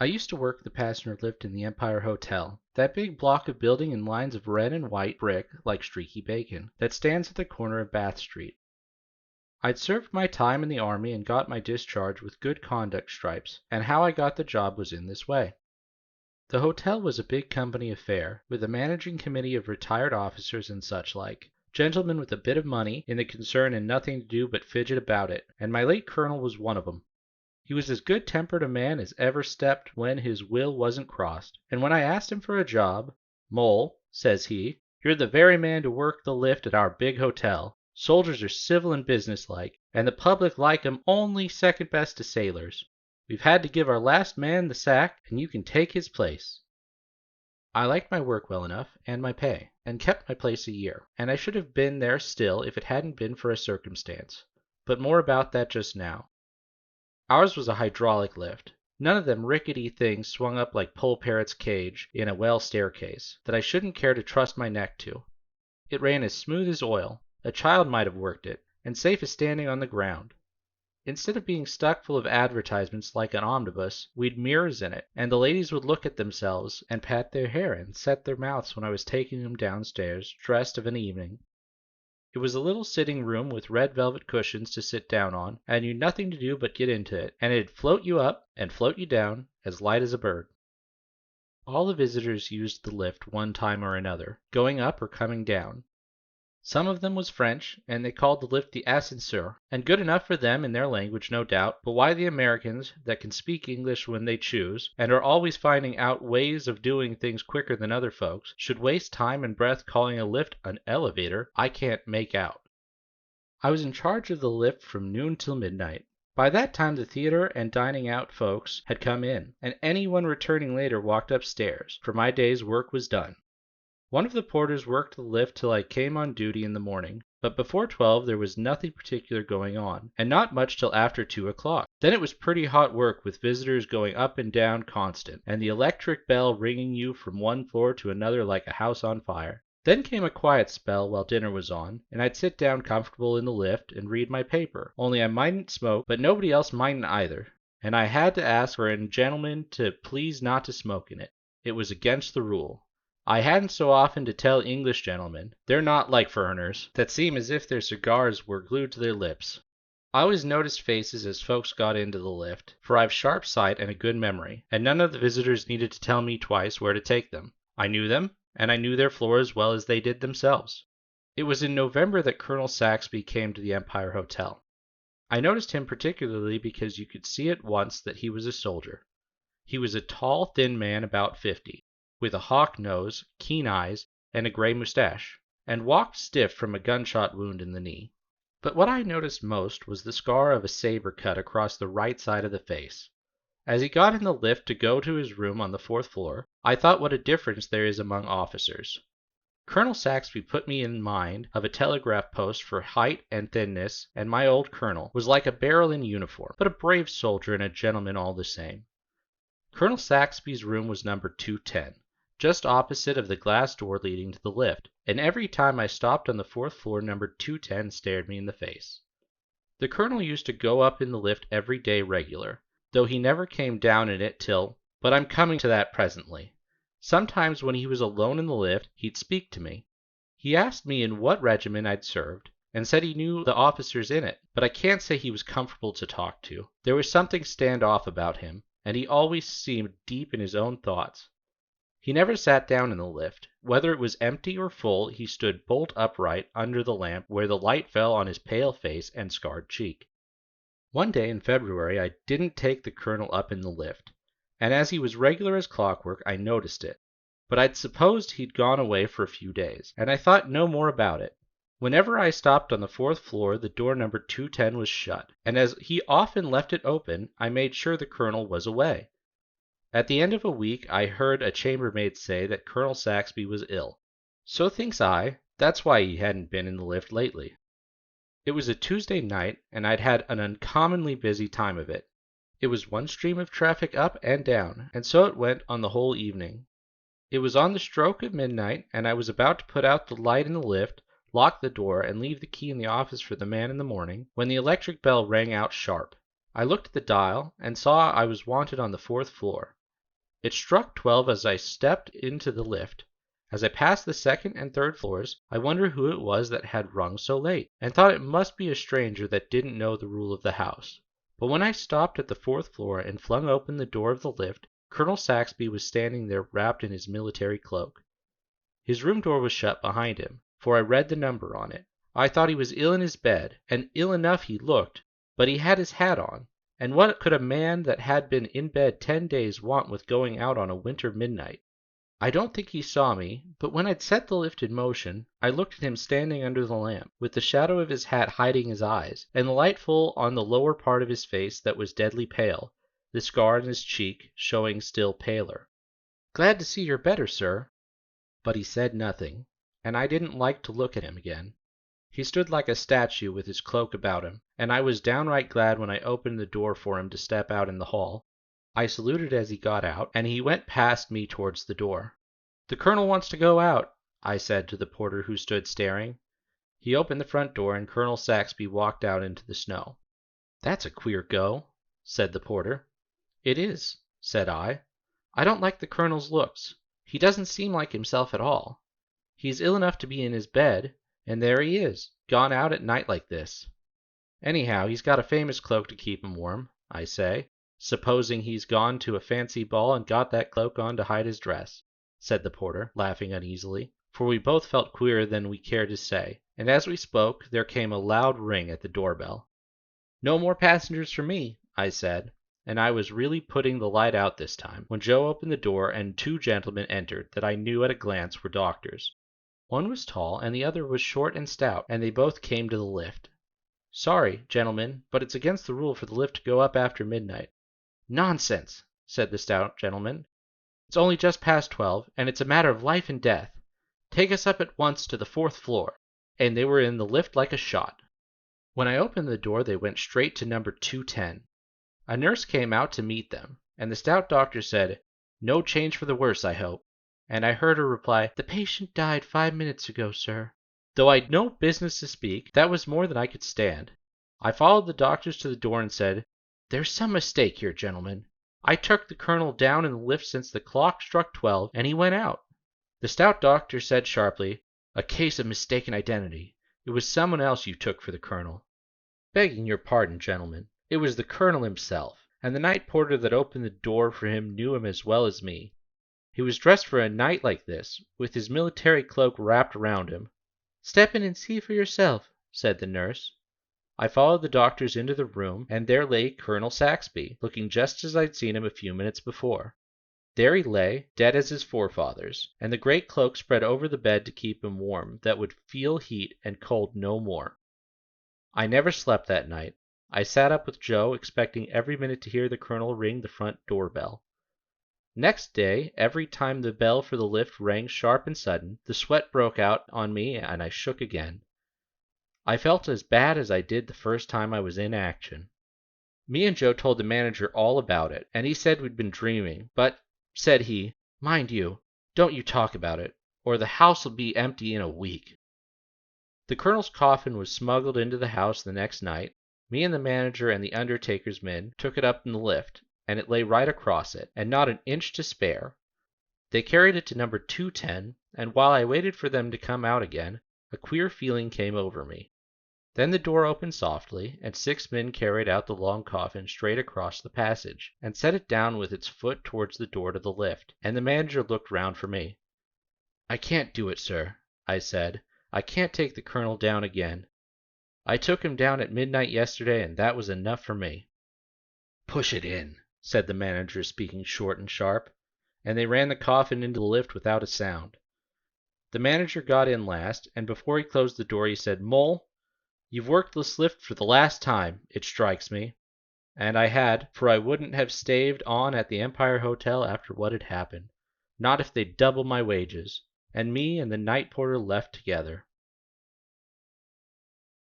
I used to work the passenger lift in the Empire Hotel, that big block of building in lines of red and white brick like streaky bacon, that stands at the corner of Bath Street. I'd served my time in the army and got my discharge with good conduct stripes, and how I got the job was in this way. The hotel was a big company affair, with a managing committee of retired officers and such like, gentlemen with a bit of money in the concern and nothing to do but fidget about it, and my late colonel was one of 'em. He was as good-tempered a man as ever stepped when his will wasn't crossed, and when I asked him for a job, "Mole," says he, "you're the very man to work the lift at our big hotel. Soldiers are civil and businesslike, and the public like 'em only second best to sailors. We've had to give our last man the sack, and you can take his place." I liked my work well enough, and my pay, and kept my place a year, and I should have been there still if it hadn't been for a circumstance. But more about that just now. Ours was a hydraulic lift, none of them rickety things swung up like Poll Parrot's cage in a well staircase, that I shouldn't care to trust my neck to. It ran as smooth as oil, a child might have worked it, and safe as standing on the ground. Instead of being stuck full of advertisements like an omnibus, we'd mirrors in it, and the ladies would look at themselves and pat their hair and set their mouths when I was taking them downstairs dressed of an evening. It was a little sitting room with red velvet cushions to sit down on, and you'd nothing to do but get into it, and it'd float you up and float you down as light as a bird. All the visitors used the lift one time or another, going up or coming down. Some of them was French, and they called the lift the ascenseur, and good enough for them in their language, no doubt, but why the Americans, that can speak English when they choose, and are always finding out ways of doing things quicker than other folks, should waste time and breath calling a lift an elevator, I can't make out. I was in charge of the lift from noon till midnight. By that time the theater and dining out folks had come in, and anyone returning later walked upstairs, for my day's work was done. One of the porters worked the lift till I came on duty in the morning, but before 12 there was nothing particular going on, and not much till after 2 o'clock. Then it was pretty hot work with visitors going up and down constant, and the electric bell ringing you from one floor to another like a house on fire. Then came a quiet spell while dinner was on, and I'd sit down comfortable in the lift and read my paper, only I mightn't smoke, but nobody else mightn't either, and I had to ask for a gentleman to please not to smoke in it. It was against the rule. I hadn't so often to tell English gentlemen, they're not like foreigners, that seem as if their cigars were glued to their lips. I always noticed faces as folks got into the lift, for I've sharp sight and a good memory, and none of the visitors needed to tell me twice where to take them. I knew them, and I knew their floor as well as they did themselves. It was in November that Colonel Saxby came to the Empire Hotel. I noticed him particularly because you could see at once that he was a soldier. He was a tall, thin man about 50. With a hawk nose, keen eyes, and a gray mustache, and walked stiff from a gunshot wound in the knee. But what I noticed most was the scar of a saber cut across the right side of the face. As he got in the lift to go to his room on the 4th floor, I thought what a difference there is among officers. Colonel Saxby put me in mind of a telegraph post for height and thinness, and my old colonel was like a barrel in uniform, but a brave soldier and a gentleman all the same. Colonel Saxby's room was number 210. Just opposite of the glass door leading to the lift, and every time I stopped on the 4th floor number 210 stared me in the face. The colonel used to go up in the lift every day regular, though he never came down in it but I'm coming to that presently. Sometimes when he was alone in the lift, he'd speak to me. He asked me in what regiment I'd served, and said he knew the officers in it, but I can't say he was comfortable to talk to. There was something stand-off about him, and he always seemed deep in his own thoughts. He never sat down in the lift. Whether it was empty or full, he stood bolt upright under the lamp where the light fell on his pale face and scarred cheek. One day in February I didn't take the colonel up in the lift, and as he was regular as clockwork I noticed it, but I'd supposed he'd gone away for a few days, and I thought no more about it. Whenever I stopped on the 4th floor the door number 210 was shut, and as he often left it open I made sure the colonel was away. At the end of a week I heard a chambermaid say that Colonel Saxby was ill. So thinks I, that's why he hadn't been in the lift lately. It was a Tuesday night, and I'd had an uncommonly busy time of it. It was one stream of traffic up and down, and so it went on the whole evening. It was on the stroke of midnight, and I was about to put out the light in the lift, lock the door, and leave the key in the office for the man in the morning, when the electric bell rang out sharp. I looked at the dial, and saw I was wanted on the 4th floor. It struck 12 as I stepped into the lift. As I passed the second and third floors, I wondered who it was that had rung so late, and thought it must be a stranger that didn't know the rule of the house. But when I stopped at the fourth floor and flung open the door of the lift, Colonel Saxby was standing there wrapped in his military cloak. His room door was shut behind him, for I read the number on it. I thought he was ill in his bed, and ill enough he looked, but he had his hat on, and what could a man that had been in bed 10 days want with going out on a winter midnight? I don't think he saw me, but when I'd set the lift in motion, I looked at him standing under the lamp, with the shadow of his hat hiding his eyes, and the light full on the lower part of his face that was deadly pale, the scar on his cheek showing still paler. "Glad to see you're better, sir." But he said nothing, and I didn't like to look at him again. He stood like a statue with his cloak about him, and I was downright glad when I opened the door for him to step out in the hall. I saluted as he got out, and he went past me towards the door. "The colonel wants to go out," I said to the porter who stood staring. He opened the front door, and Colonel Saxby walked out into the snow. "That's a queer go," said the porter. "It is," said I. "I don't like the colonel's looks. He doesn't seem like himself at all. He's ill enough to be in his bed, and there he is, gone out at night like this." "Anyhow, he's got a famous cloak to keep him warm," I say. "Supposing he's gone to a fancy ball and got that cloak on to hide his dress," said the porter, laughing uneasily, for we both felt queerer than we cared to say, and as we spoke there came a loud ring at the doorbell. "No more passengers for me," I said, and I was really putting the light out this time, when Joe opened the door and 2 gentlemen entered that I knew at a glance were doctors. One was tall and the other was short and stout, and they both came to the lift. "Sorry, gentlemen, but it's against the rule for the lift to go up after midnight." "Nonsense," said the stout gentleman. "It's only just past 12, and it's a matter of life and death. Take us up at once to the 4th floor." And they were in the lift like a shot. When I opened the door they went straight to number 210. A nurse came out to meet them, and the stout doctor said, "No change for the worse, I hope." And I heard her reply, "The patient died 5 minutes ago, sir." Though I'd no business to speak, that was more than I could stand. I followed the doctors to the door and said, "There's some mistake here, gentlemen. I took the colonel down in the lift since the clock struck 12, and he went out." The stout doctor said sharply, "A case of mistaken identity. It was someone else you took for the colonel." "Begging your pardon, gentlemen, it was the colonel himself, and the night porter that opened the door for him knew him as well as me. He was dressed for a night like this, with his military cloak wrapped around him." "Step in and see for yourself," said the nurse. I followed the doctors into the room, and there lay Colonel Saxby, looking just as I'd seen him a few minutes before. There he lay, dead as his forefathers, and the great cloak spread over the bed to keep him warm that would feel heat and cold no more. I never slept that night. I sat up with Joe, expecting every minute to hear the colonel ring the front door bell. Next day, every time the bell for the lift rang sharp and sudden, the sweat broke out on me and I shook again. I felt as bad as I did the first time I was in action. Me and Joe told the manager all about it, and he said we'd been dreaming, but, said he, "Mind you, don't you talk about it, or the house'll be empty in a week." The colonel's coffin was smuggled into the house the next night. Me and the manager and the undertaker's men took it up in the lift, and it lay right across it, and not an inch to spare. They carried it to number 210, and while I waited for them to come out again, a queer feeling came over me. Then the door opened softly, and 6 men carried out the long coffin straight across the passage, and set it down with its foot towards the door to the lift, and the manager looked round for me. "I can't do it, sir," I said. "I can't take the colonel down again. I took him down at midnight yesterday, and that was enough for me." "Push it in," said the manager, speaking short and sharp, and they ran the coffin into the lift without a sound. The manager got in last, and before he closed the door he said, "Mole, you've worked this lift for the last time, it strikes me." And I had, for I wouldn't have staved on at the Empire Hotel after what had happened, not if they'd doubled my wages, and me and the night porter left together.